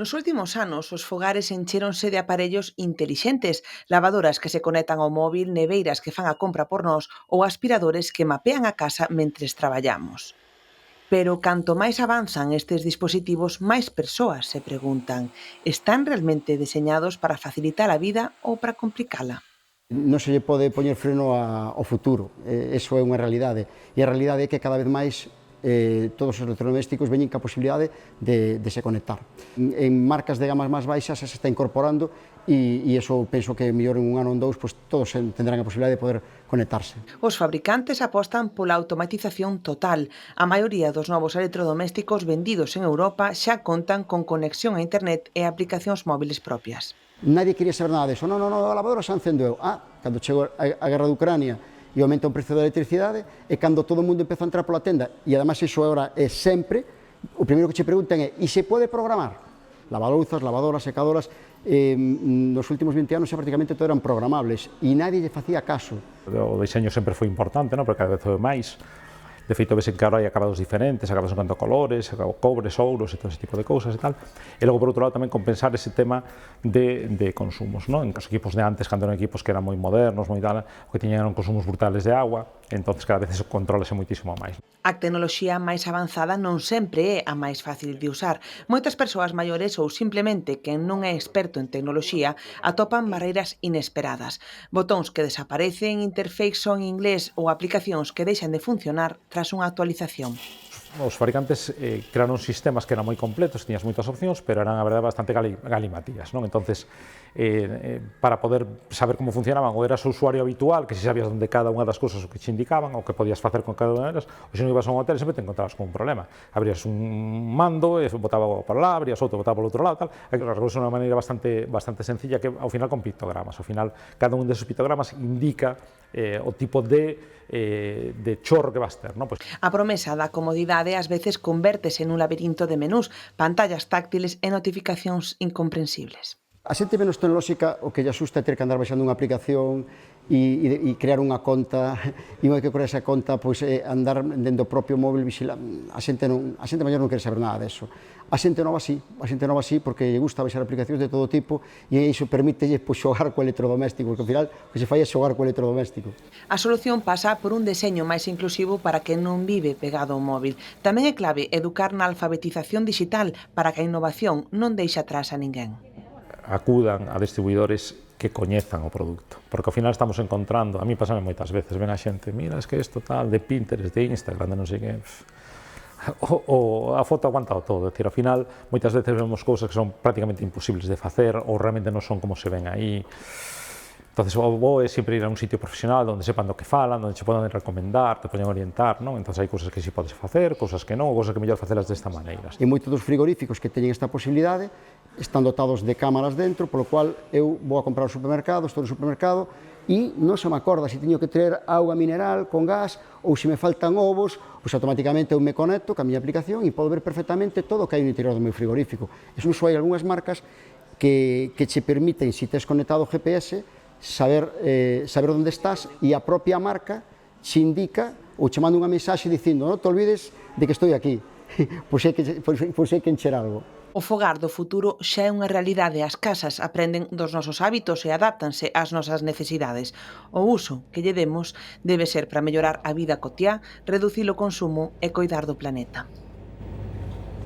Nos últimos anos, os fogares enchéronse de aparellos intelixentes, lavadoras que se conectan ao móvil, neveiras que fan a compra por nós ou aspiradores que mapean a casa mentres traballamos. Pero canto máis avanzan estes dispositivos, máis persoas se preguntan: están realmente deseñados para facilitar a vida ou para complicala? Non se lle pode poñer freno ao futuro, eso é unha realidade. E a realidade é que cada vez máis todos os electrodomésticos veñen ca posibilidade de se conectar. En marcas de gamas máis baixas se está incorporando e eso penso que mellor en un ano ou en dous pues, todos tendrán a posibilidade de poder conectarse. Os fabricantes apostan pola automatización total. A maioría dos novos electrodomésticos vendidos en Europa xa contan con conexión a internet e aplicacións móviles propias. Nadie quería saber nada disso. Non, a lavadora xa encendo eu. Cando chegou a guerra de Ucrania e aumenta o precio da electricidade, e cando todo o mundo empeza a entrar pola tenda, e además iso agora é sempre, o primeiro que che preguntan é, e se pode programar? Lavalouzas, lavadoras, secadoras, nos últimos 20 anos xa prácticamente todo eran programables, e nadie lle facía caso. O diseño sempre foi importante, non? Porque cada vez foi máis. De feito, ves que agora hai acabados diferentes, acabados en canto a colores, cobres, ouros e todo ese tipo de cousas e tal. E logo, por outro lado, tamén compensar ese tema de consumos, non? En os equipos de antes, cando eran equipos que eran moi modernos, moi tal, o que tiñan eran consumos brutales de agua, entonces cada vez eso controlase moitísimo máis. A tecnoloxía máis avanzada non sempre é a máis fácil de usar. Moitas persoas maiores ou simplemente quen non é experto en tecnoloxía atopan barreiras inesperadas. Botóns que desaparecen, interface só en inglés ou aplicacións que deixan de funcionar tras unha actualización. Os fabricantes crearon sistemas que eran moi completos, tiñas moitas opcións, pero eran, a verdade, bastante galimatías, non? Entonces, para poder saber como funcionaban, ou eras o usuario habitual, que si sabías onde cada unha das cousas o que te indicaban, o que podías facer con cada unha delas, ou se non ibas a un hotel, sempre te encontrabas con un problema. Abrías un mando, e botaba por lá, abrías outro, botaba por outro lado, tal. Arreglouse de unha maneira bastante sencilla, que ao final con pictogramas. Ao final, cada un desos pictogramas indica o tipo de chorro que vas ter, non? A promesa da comodidade ás veces convértese nun laberinto de menús, pantallas táctiles e notificacións incomprensibles. A xente menos tecnolóxica o que lle asusta é ter que andar baixando unha aplicación e crear unha conta, e unha vez que crear esa conta, pois andar dentro do propio móvil vigilando. A xente maior non quere saber nada deso. A xente nova sí, porque lle gusta baixar aplicacións de todo tipo e iso permítelle pois, xogar co electrodoméstico, porque ao final o que se fai é xogar co electrodoméstico. A solución pasa por un deseño máis inclusivo para quen non vive pegado ao móvil. Tamén é clave educar na alfabetización digital para que a innovación non deixe atrás a ninguén. Acudan a distribuidores que coñezan o produto, porque ao final estamos encontrando, a mí pasame moitas veces, ven a xente, mira, es que isto tal, de Pinterest, de Instagram, de non sei que, a foto aguanta o todo, é dicir, ao final, moitas veces vemos cousas que son prácticamente imposibles de facer, ou realmente non son como se ven aí. Entonces, o bo é sempre ir a un sitio profesional onde sepan do que falan, onde se podan recomendar, te poden orientar, non? Entón, hai cousas que si podes facer, cousas que non, ou cousas que mellor facelas desta maneira. E moitos dos frigoríficos que teñen esta posibilidade están dotados de cámaras dentro, polo cual eu vou a comprar ao supermercado, estou no supermercado, e non se me acorda se teño que traer auga mineral con gas ou se me faltan ovos, pois automáticamente eu me conecto ca miña aplicación e podo ver perfectamente todo o que hai no interior do meu frigorífico. E son só hai algunhas marcas que che permiten, se tes conectado o GPS, saber onde estás, e a propia marca che indica ou che manda unha mensaxe dicindo non te olvides de que estou aquí, por se hai que encher algo. O fogar do futuro xa é unha realidade. As casas aprenden dos nosos hábitos e adáptanse ás nosas necesidades. O uso que lle demos debe ser para mellorar a vida cotiá, reducir o consumo e coidar do planeta.